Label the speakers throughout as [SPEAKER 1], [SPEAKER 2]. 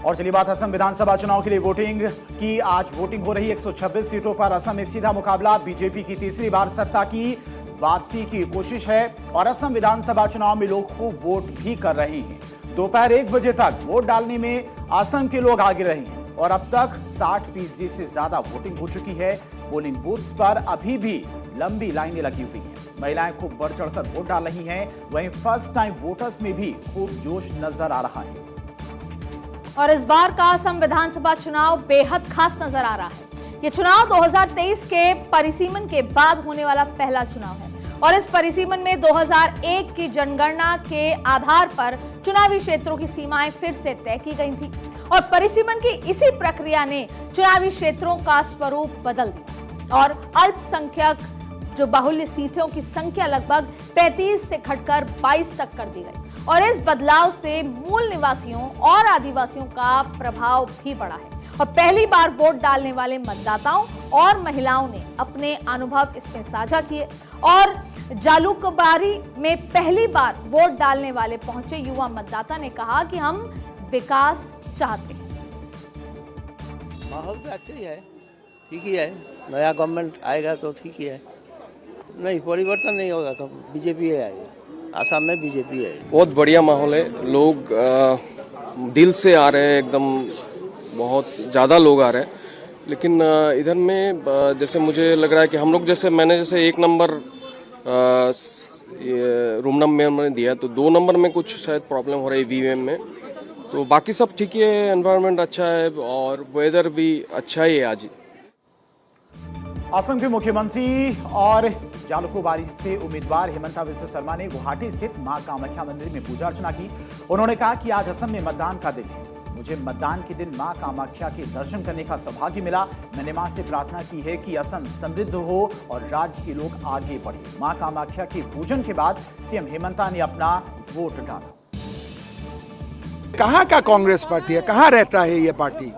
[SPEAKER 1] और चलिए बात असम विधानसभा चुनाव के लिए वोटिंग की। आज वोटिंग हो रही 126 सीटों पर। असम में सीधा मुकाबला, बीजेपी की तीसरी बार सत्ता की वापसी की कोशिश है और असम विधानसभा चुनाव में लोग खूब वोट भी कर रहे हैं। दोपहर 1 बजे तक वोट डालने में असम के लोग आगे रहे हैं और अब तक 60% से ज्यादा वोटिंग हो चुकी है। पोलिंग बूथ्स पर अभी भी लंबी लाइनें लगी हुई हैं। महिलाएं खूब बढ़ चढ़कर वोट डाल रही हैं। वहीं फर्स्ट टाइम वोटर्स में भी खूब जोश नजर आ रहा है।
[SPEAKER 2] और इस बार का असम विधानसभा चुनाव बेहद खास नजर आ रहा है। ये चुनाव 2023 के परिसीमन के बाद होने वाला पहला चुनाव है और इस परिसीमन में 2001 की जनगणना के आधार पर चुनावी क्षेत्रों की सीमाएं फिर से तय की गई थी और परिसीमन की इसी प्रक्रिया ने चुनावी क्षेत्रों का स्वरूप बदल दिया और अल्पसंख्यक जो बाहुल्य सीटों की संख्या लगभग 35 से घटकर 22 तक कर दी गई और इस बदलाव से मूल निवासियों और आदिवासियों का प्रभाव भी बढ़ा है और पहली बार वोट डालने वाले मतदाताओं और महिलाओं ने अपने अनुभव इसमें साझा किए और जालूकबारी में पहली बार वोट डालने वाले पहुंचे युवा मतदाता ने कहा कि हम विकास चाहते हैं।
[SPEAKER 3] माहौल तो अच्छा ही है, ठीक ही है। नया गवर्नमेंट आएगा तो ठीक ही है। नहीं, परिवर्तन नहीं होगा तो बीजेपी आएगा। आसाम में बीजेपी है।
[SPEAKER 4] बहुत बढ़िया माहौल है। लोग दिल से आ रहे हैं, एकदम बहुत ज़्यादा लोग आ रहे हैं। लेकिन इधर में जैसे मुझे लग रहा है कि हम लोग मैंने 1 नंबर रूम नंबर में दिया तो 2 नंबर में कुछ शायद प्रॉब्लम हो रही है वीवीएम में। तो बाकी सब ठीक ही है, एनवायरनमेंट अच्छा है और वेदर भी अच्छा ही है आज।
[SPEAKER 1] असम के मुख्यमंत्री और जालूकबारी से उम्मीदवार हिमंता बिस्वा शर्मा ने गुवाहाटी स्थित मां कामाख्या मंदिर में पूजा अर्चना की। उन्होंने कहा कि आज असम में मतदान का दिन है। मुझे मतदान के दिन मां कामाख्या के दर्शन करने का सौभाग्य मिला। मैंने मां से प्रार्थना की है कि असम समृद्ध हो और राज्य के लोग आगे बढ़े। मां कामाख्या के पूजन के बाद सीएम हिमंता ने अपना वोट डाला।
[SPEAKER 5] कहाँ का कांग्रेस पार्टी है? कहाँ रहता है ये पार्टी?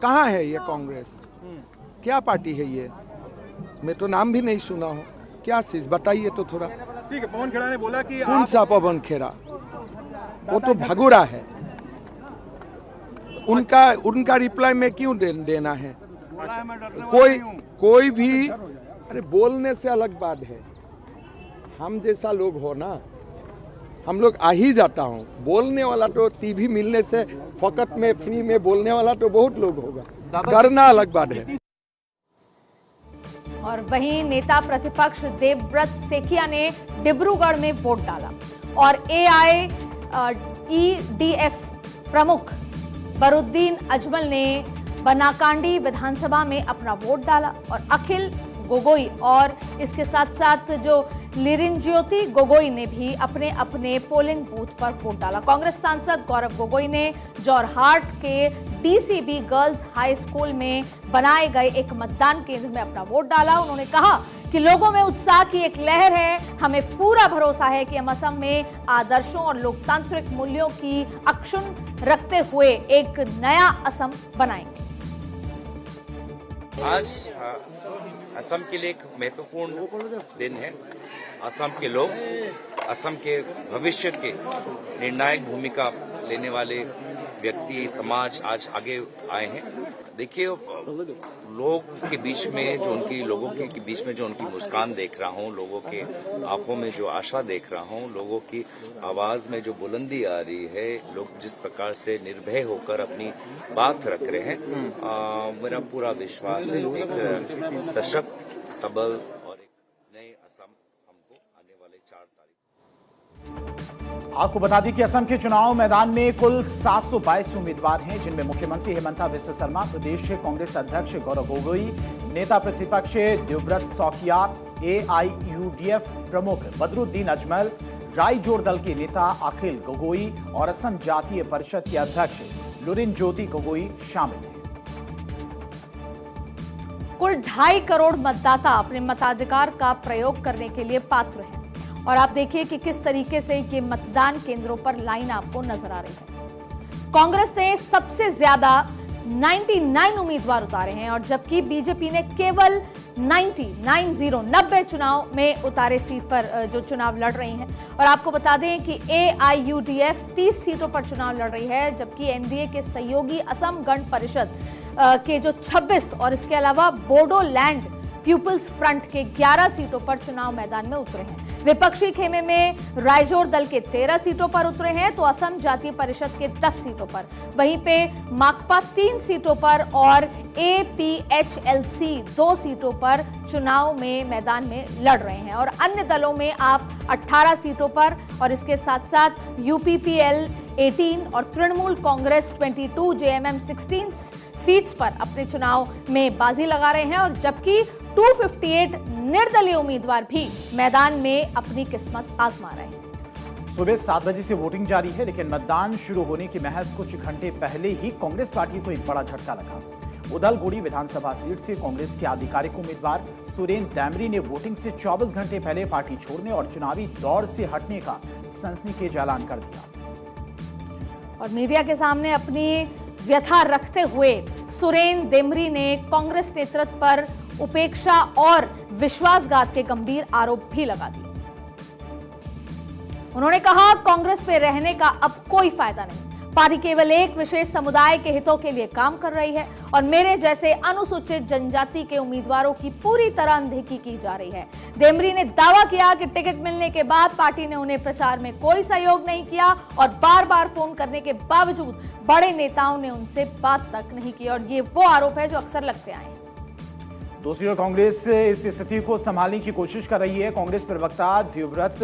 [SPEAKER 5] कहाँ है ये कांग्रेस? क्या पार्टी है ये? मैं तो नाम भी नहीं सुना हूँ। क्या चीज बताइए तो थोड़ा।
[SPEAKER 6] ठीक है, पवन खेड़ा ने बोला कि
[SPEAKER 5] कौन सा पवन खेड़ा? वो तो भगोड़ा है। उनका रिप्लाई में क्यों देना है? कोई भी अरे बोलने से अलग बात है। हम जैसा लोग हो ना, हम लोग आ ही जाता हूँ। बोलने वाला तो टीवी मिलने से फकत में फ्री में बोलने वाला तो बहुत लोग होगा। करना अलग बात है।
[SPEAKER 2] और वहीं नेता प्रतिपक्ष देवव्रत सेकिया ने डिब्रूगढ़ में वोट डाला और AIEDF प्रमुख बरुद्दीन अजमल ने बनाकांडी विधानसभा में अपना वोट डाला और अखिल गोगोई और इसके साथ साथ जो लिरिंज्योति गोगोई ने भी अपने अपने पोलिंग बूथ पर वोट डाला। कांग्रेस सांसद गौरव गोगोई ने जोरहाट के DCB गर्ल्स हाई स्कूल में बनाए गए एक मतदान केंद्र में अपना वोट डाला। उन्होंने कहा कि लोगों में उत्साह की एक लहर है। हमें पूरा भरोसा है कि हम असम में आदर्शों और लोकतांत्रिक मूल्यों की अक्षुण रखते हुए एक नया असम बनाएंगे।
[SPEAKER 7] आज असम के लिए एक महत्वपूर्ण दिन है। असम के लोग असम के भविष्य के निर्णायक भूमिका लेने वाले व्यक्ति समाज आज आगे आए हैं। देखिए, लोग के बीच में जो लोगों के बीच में जो उनकी मुस्कान देख रहा हूँ, लोगों के आंखों में जो आशा देख रहा हूँ, लोगों की आवाज में जो बुलंदी आ रही है, लोग जिस प्रकार से निर्भय होकर अपनी बात रख रहे हैं, मेरा पूरा विश्वास है एक सशक्त, सबल और एक नए असम हमको आने वाले 4 तारीख।
[SPEAKER 1] आपको बता दें कि असम के चुनाव मैदान में कुल 722 उम्मीदवार हैं, जिनमें मुख्यमंत्री हिमंता बिस्वा शर्मा, प्रदेश कांग्रेस अध्यक्ष गौरव गोगोई, नेता प्रतिपक्ष देवव्रत सेकिया, AIUDF प्रमुख बदरुद्दीन अजमल, रायजोर दल के नेता अखिल गोगोई और असम जातीय परिषद के अध्यक्ष लिरिंज्योति गोगोई शामिल हैं।
[SPEAKER 2] कुल 2.5 करोड़ मतदाता अपने मताधिकार का प्रयोग करने के लिए पात्र हैं और आप देखिए कि किस तरीके से ये मतदान केंद्रों पर लाइन आपको नजर आ रही है। कांग्रेस ने सबसे ज्यादा 99 उम्मीदवार उतारे हैं और जबकि बीजेपी ने केवल 90 चुनाव में उतारे सीट पर जो चुनाव लड़ रही हैं। और आपको बता दें कि AIUDF 30 सीटों पर चुनाव लड़ रही है, जबकि एनडीए के सहयोगी असम गण परिषद के जो 26 और इसके अलावा बोडोलैंड पीपुल्स फ्रंट के 11 सीटों पर चुनाव मैदान में उतरे हैं। विपक्षी खेमे में रायजोर दल के 13 सीटों पर उतरे हैं, तो असम जातीय परिषद के 10 सीटों पर, वहीं पे माकपा 3 सीटों पर और APHLC 2 सीटों पर चुनाव में मैदान में लड़ रहे हैं। और अन्य दलों में आप 18 सीटों पर और इसके साथ साथ UPPL 18 और तृणमूल कांग्रेस 22, JMM 16 सीट्स पर अपने चुनाव में बाजी लगा रहे हैं, और जबकि 258 निर्दलीय उम्मीदवार भी मैदान में अपनी किस्मत आजमा रहे हैं।
[SPEAKER 1] सुबह 7 बजे से वोटिंग जारी है, लेकिन मतदान शुरू होने के महज कुछ घंटे पहले ही कांग्रेस पार्टी को एक बड़ा झटका लगा। उदलगुड़ी विधानसभा सीट से कांग्रेस के आधिकारिक उम्मीदवार सुरेन दैमरी ने वोटिंग से 24 घंटे पहले पार्टी छोड़ने और चुनावी दौड़ से हटने का सनसनीखेज ऐलान कर दिया।
[SPEAKER 2] और मीडिया के सामने अपनी व्यथा रखते हुए सुरेन देमरी ने कांग्रेस नेतृत्व पर उपेक्षा और विश्वासघात के गंभीर आरोप भी लगा दिए। उन्होंने कहा, कांग्रेस पे रहने का अब कोई फायदा नहीं, पार्टी केवल एक विशेष समुदाय के हितों के लिए काम कर रही है और मेरे जैसे अनुसूचित जनजाति के उम्मीदवारों की पूरी तरह अनदेखी की जा रही है। देमरी ने दावा किया कि टिकट मिलने के बाद पार्टी ने उन्हें प्रचार में कोई सहयोग नहीं किया और बार बार फोन करने के बावजूद बड़े नेताओं ने उनसे बात तक नहीं की, और ये वो आरोप है जो अक्सर लगते आए हैं।
[SPEAKER 1] दूसरी ओर कांग्रेस इस स्थिति को संभालने की कोशिश कर रही है। कांग्रेस प्रवक्ता देवव्रत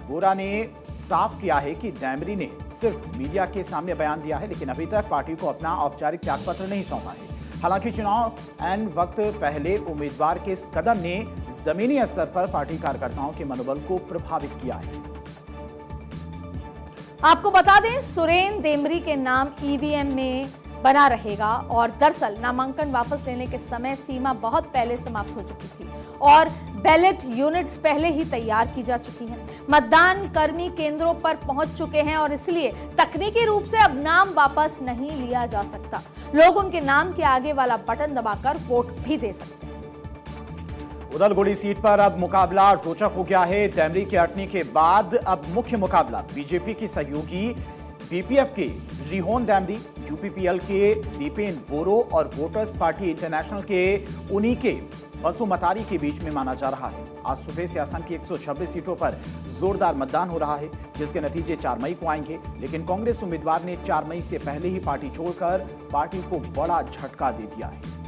[SPEAKER 1] बोरा ने साफ किया है कि दैमरी ने सिर्फ मीडिया के सामने बयान दिया है, लेकिन अभी तक पार्टी को अपना औपचारिक त्यागपत्र नहीं सौंपा है। हालांकि चुनाव एन वक्त पहले उम्मीदवार के इस कदम ने जमीनी स्तर पर पार्टी कार्यकर्ताओं के मनोबल को प्रभावित किया है।
[SPEAKER 2] आपको बता दें, सुरेन देमरी के नाम EVM में बना रहेगा, और दरअसल नामांकन वापस लेने के समय सीमा बहुत पहले समाप्त हो चुकी थी और बैलेट यूनिट्स पहले ही तैयार की जा चुकी हैं। मतदान कर्मी केंद्रों पर पहुंच चुके हैं और इसलिए तकनीकी रूप से अब नाम वापस नहीं लिया जा सकता। लोग उनके नाम के आगे वाला बटन दबाकर वोट भी दे सकते हैं।
[SPEAKER 1] उदलगुड़ी सीट पर अब मुकाबला रोचक हो गया है। दैमरी के हटने के बाद अब मुख्य मुकाबला बीजेपी की सहयोगी BPF के रिहोन दैमरी, UPPL के दीपेन बोरो और वोटर्स पार्टी इंटरनेशनल के उनीके बसुमतारी के बीच में माना जा रहा है। आज सुबह से असम की 126 सीटों पर जोरदार मतदान हो रहा है, जिसके नतीजे 4 मई को आएंगे, लेकिन कांग्रेस उम्मीदवार ने 4 मई से पहले ही पार्टी छोड़कर पार्टी को बड़ा झटका दे दिया है।